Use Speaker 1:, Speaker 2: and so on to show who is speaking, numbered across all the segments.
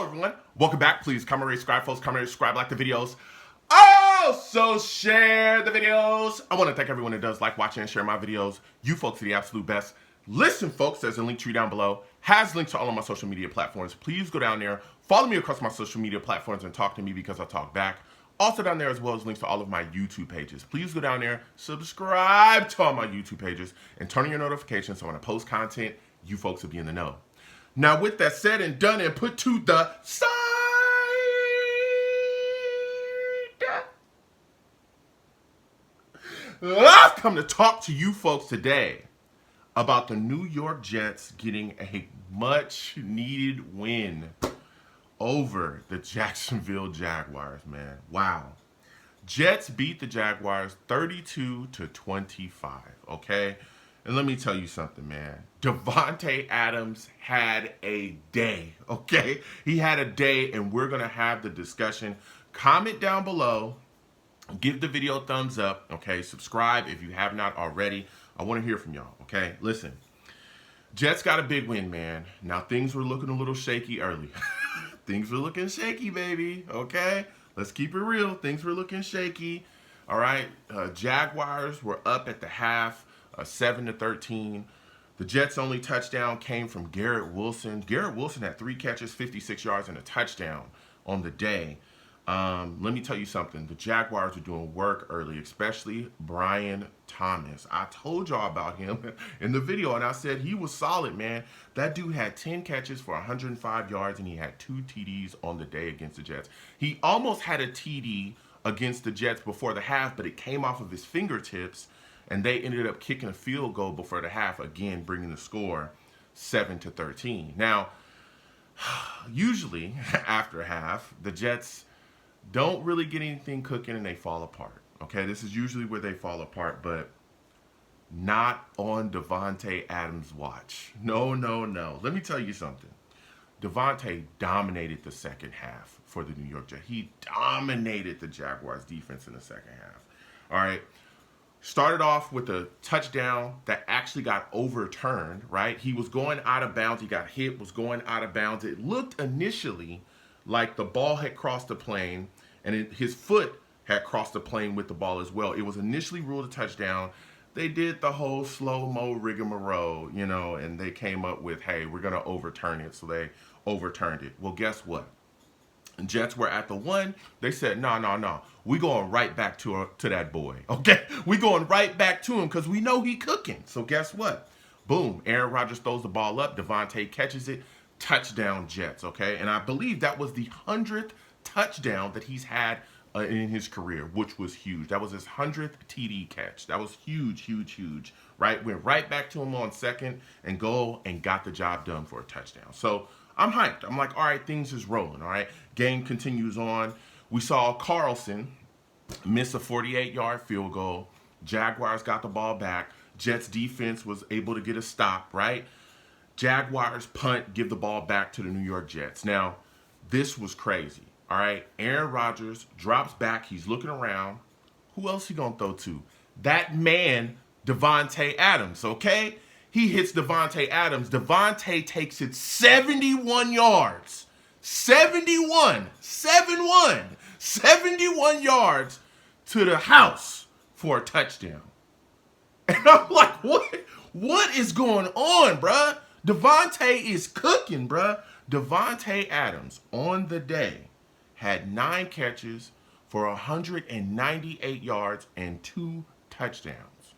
Speaker 1: everyone. Welcome back. Please comment, rate, subscribe, folks. Comment, rate, subscribe, like the videos. Also share the videos. I want to thank everyone that does like, watching, and share my videos. You folks are the absolute best. Listen, folks, there's a link tree down below. Has links to all of my social media platforms. Please go down there. Follow me across my social media platforms and talk to me because I talk back. Also down there as well as links to all of my YouTube pages. Please go down there, subscribe to all my YouTube pages, and turn on your notifications so when I post content, you folks will be in the know. Now, with that said and done and put to the side, I've come to talk to you folks today about the New York Jets getting a much-needed win over the Jacksonville Jaguars, man. Wow. Jets beat the Jaguars 32-25, okay? And let me tell you something, man. Davante Adams had a day, okay? He had a day, and we're going to have the discussion. Comment down below. Give the video a thumbs up, okay? Subscribe if you have not already. I want to hear from y'all, okay? Listen, Jets got a big win, man. Now, things were looking a little shaky early. Things were looking shaky, baby, okay? Let's keep it real. Things were looking shaky, all right? Jaguars were up at the half, 7-13. The Jets' only touchdown came from Garrett Wilson. Garrett Wilson had 3 catches, 56 yards, and a touchdown on the day. Let me tell you something. The Jaguars are doing work early, especially Brian Thomas. I told y'all about him in the video, and I said he was solid, man. That dude had 10 catches for 105 yards, and he had 2 TDs on the day against the Jets. He almost had a TD against the Jets before the half, but it came off of his fingertips, and they ended up kicking a field goal before the half, again, bringing the score 7-13. Now, usually after half, the Jets don't really get anything cooking and they fall apart. Okay, this is usually where they fall apart, but not on Davante Adams' watch. No. Let me tell you something. Davante dominated the second half for the New York Jets. He dominated the Jaguars defense in the second half. All right. Started off with a touchdown that actually got overturned, right? He was going out of bounds. He got hit, was going out of bounds. It looked initially like the ball had crossed the plane and his foot had crossed the plane with the ball as well. It was initially ruled a touchdown. They did the whole slow-mo rigmarole, you know, and they came up with, hey, we're going to overturn it. So they overturned it. Well, guess what? Jets were at the 1. They said, no. We going right back to that boy, okay? We going right back to him because we know he cooking. So guess what? Boom, Aaron Rodgers throws the ball up. Davante catches it. Touchdown Jets, okay? And I believe that was the 100th touchdown that he's had in his career, which was huge. That was his 100th TD catch. That was huge, right? Went right back to him on second and goal and got the job done for a touchdown. So I'm hyped. I'm like, all right, things is rolling, all right? Game continues on. We saw Carlson miss a 48-yard field goal. Jaguars got the ball back. Jets defense was able to get a stop, right? Jaguars punt, give the ball back to the New York Jets. Now, this was crazy, all right? Aaron Rodgers drops back. He's looking around. Who else he going to throw to? That man, Davante Adams, okay? He hits Davante Adams. Davante takes it 71 yards. 71 yards to the house for a touchdown. And I'm like, what is going on, bruh? Davante is cooking, bruh. Davante Adams on the day had 9 catches for 198 yards and 2 touchdowns.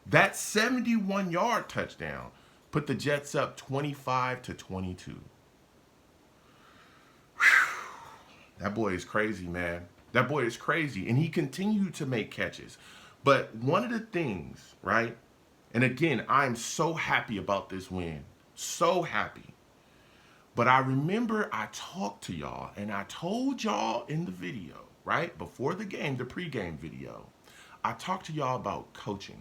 Speaker 1: That 71-yard touchdown put the Jets up 25-22. That boy is crazy, man. That boy is crazy. And he continued to make catches. But one of the things, right? And again, I'm so happy about this win. So happy. But I remember I talked to y'all and I told y'all in the video, right? Before the game, the pregame video, I talked to y'all about coaching.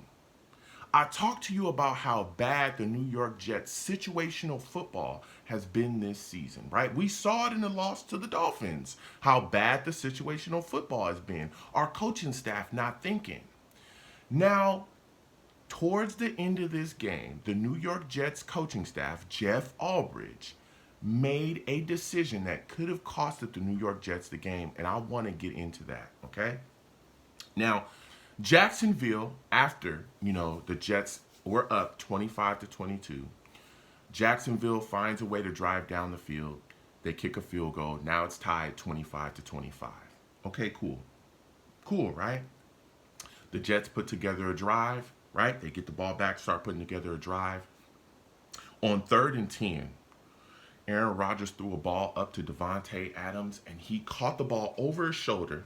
Speaker 1: I talked to you about how bad the New York Jets situational football has been this season, right? We saw it in the loss to the Dolphins, how bad the situational football has been. Our coaching staff not thinking. Now, towards the end of this game, the New York Jets coaching staff, Jeff Albridge, made a decision that could have costed the New York Jets the game, and I want to get into that, okay? Now, Jacksonville, after, the Jets were up 25-22, Jacksonville finds a way to drive down the field. They kick a field goal. Now it's tied 25-25. Okay, cool. Cool, right? The Jets put together a drive, right? They get the ball back, start putting together a drive. On 3rd and 10, Aaron Rodgers threw a ball up to Davante Adams, and he caught the ball over his shoulder,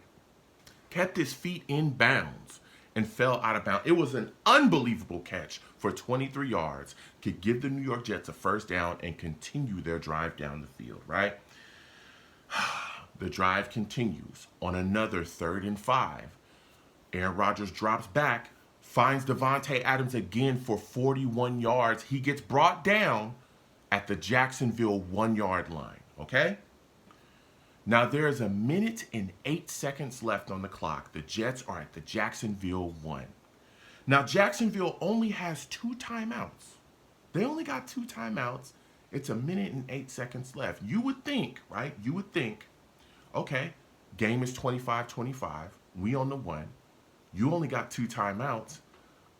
Speaker 1: kept his feet in bounds, and fell out of bounds. It was an unbelievable catch for 23 yards, could give the New York Jets a first down and continue their drive down the field, right? The drive continues on another 3rd and 5. Aaron Rodgers drops back, finds Davante Adams again for 41 yards. He gets brought down at the Jacksonville 1-yard line, okay? Now there is 1:08 left on the clock. The Jets are at the Jacksonville 1. Now Jacksonville only has 2 timeouts. They only got 2 timeouts. It's 1:08 left. You would think, right? You would think, okay, game is 25-25. We on the 1. You only got 2 timeouts.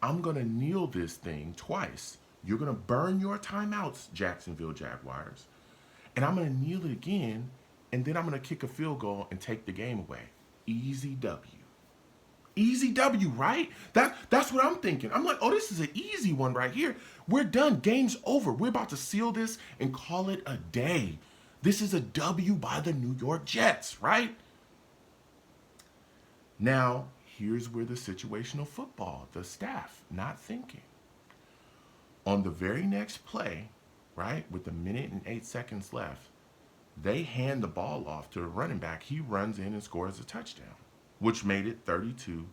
Speaker 1: I'm going to kneel this thing twice. You're going to burn your timeouts, Jacksonville Jaguars. And I'm going to kneel it again, and then I'm going to kick a field goal and take the game away. Easy W. Easy W, right? That's what I'm thinking. I'm like, oh, this is an easy one right here. We're done. Game's over. We're about to seal this and call it a day. This is a W by the New York Jets, right? Now, here's where the situational football, the staff not thinking. On the very next play, right, with 1:08 left, they hand the ball off to the running back. He runs in and scores a touchdown, which made it 32-25.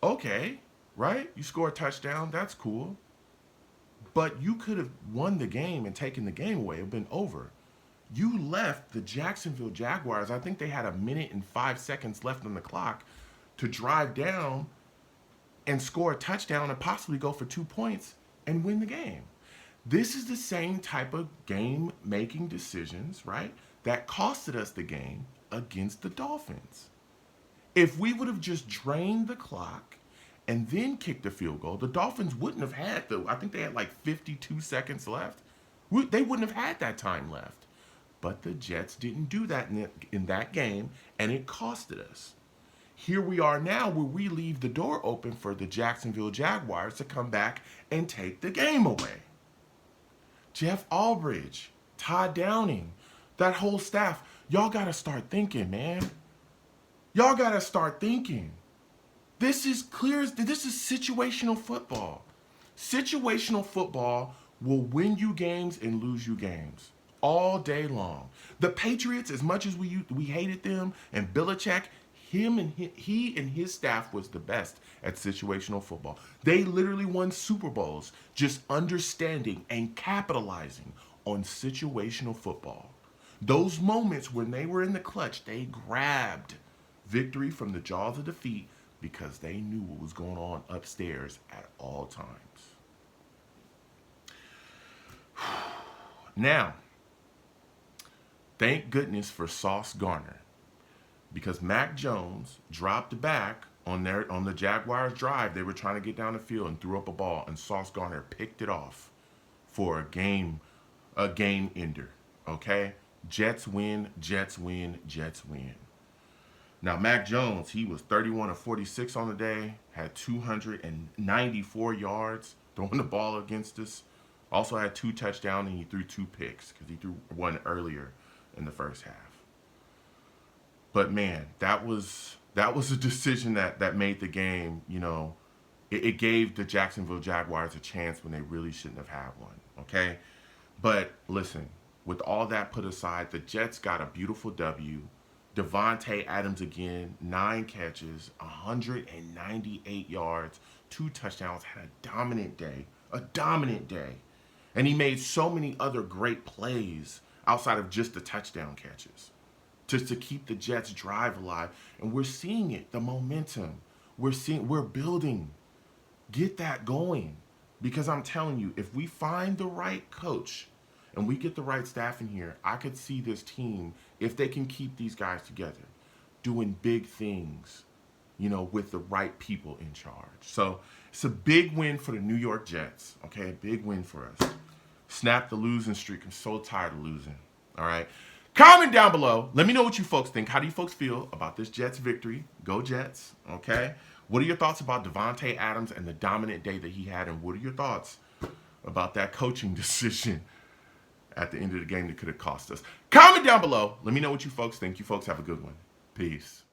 Speaker 1: Okay, right? You score a touchdown, that's cool. But you could have won the game and taken the game away. It would have been over. You left the Jacksonville Jaguars, I think they had 1:05 left on the clock, to drive down and score a touchdown and possibly go for 2 points and win the game. This is the same type of game-making decisions, right, that costed us the game against the Dolphins. If we would have just drained the clock and then kicked the field goal, the Dolphins wouldn't have had I think they had like 52 seconds left. They wouldn't have had that time left. But the Jets didn't do that in that game, and it costed us. Here we are now where we leave the door open for the Jacksonville Jaguars to come back and take the game away. Jeff Albridge, Todd Downing, that whole staff, y'all got to start thinking, man. Y'all got to start thinking. This is situational football. Situational football will win you games and lose you games all day long. The Patriots, as much as we hated them, and Belichick, he and his staff was the best at situational football. They literally won Super Bowls just understanding and capitalizing on situational football. Those moments when they were in the clutch, they grabbed victory from the jaws of defeat because they knew what was going on upstairs at all times. Now, thank goodness for Sauce Gardner, because Mac Jones dropped back on the Jaguars drive. They were trying to get down the field and threw up a ball, and Sauce Gardner picked it off for a game ender. Okay? Jets win, Jets win, Jets win. Now, Mac Jones, he was 31 of 46 on the day, had 294 yards throwing the ball against us. Also had 2 touchdowns, and he threw 2 picks because he threw one earlier in the first half. But man, that was a decision that made the game, it gave the Jacksonville Jaguars a chance when they really shouldn't have had one, okay? But listen, with all that put aside, the Jets got a beautiful W. Davante Adams again, 9 catches, 198 yards, 2 touchdowns, had a dominant day. And he made so many other great plays outside of just the touchdown catches just to keep the Jets' drive alive. And we're seeing it, the momentum. We're building. Get that going. Because I'm telling you, if we find the right coach and we get the right staff in here, I could see this team, if they can keep these guys together, doing big things, with the right people in charge. So it's a big win for the New York Jets. Okay, a big win for us. Snap the losing streak. I'm so tired of losing. All right. Comment down below. Let me know what you folks think. How do you folks feel about this Jets victory? Go Jets. Okay. What are your thoughts about Davante Adams and the dominant day that he had? And what are your thoughts about that coaching decision at the end of the game that could have cost us? Comment down below. Let me know what you folks think. You folks have a good one. Peace.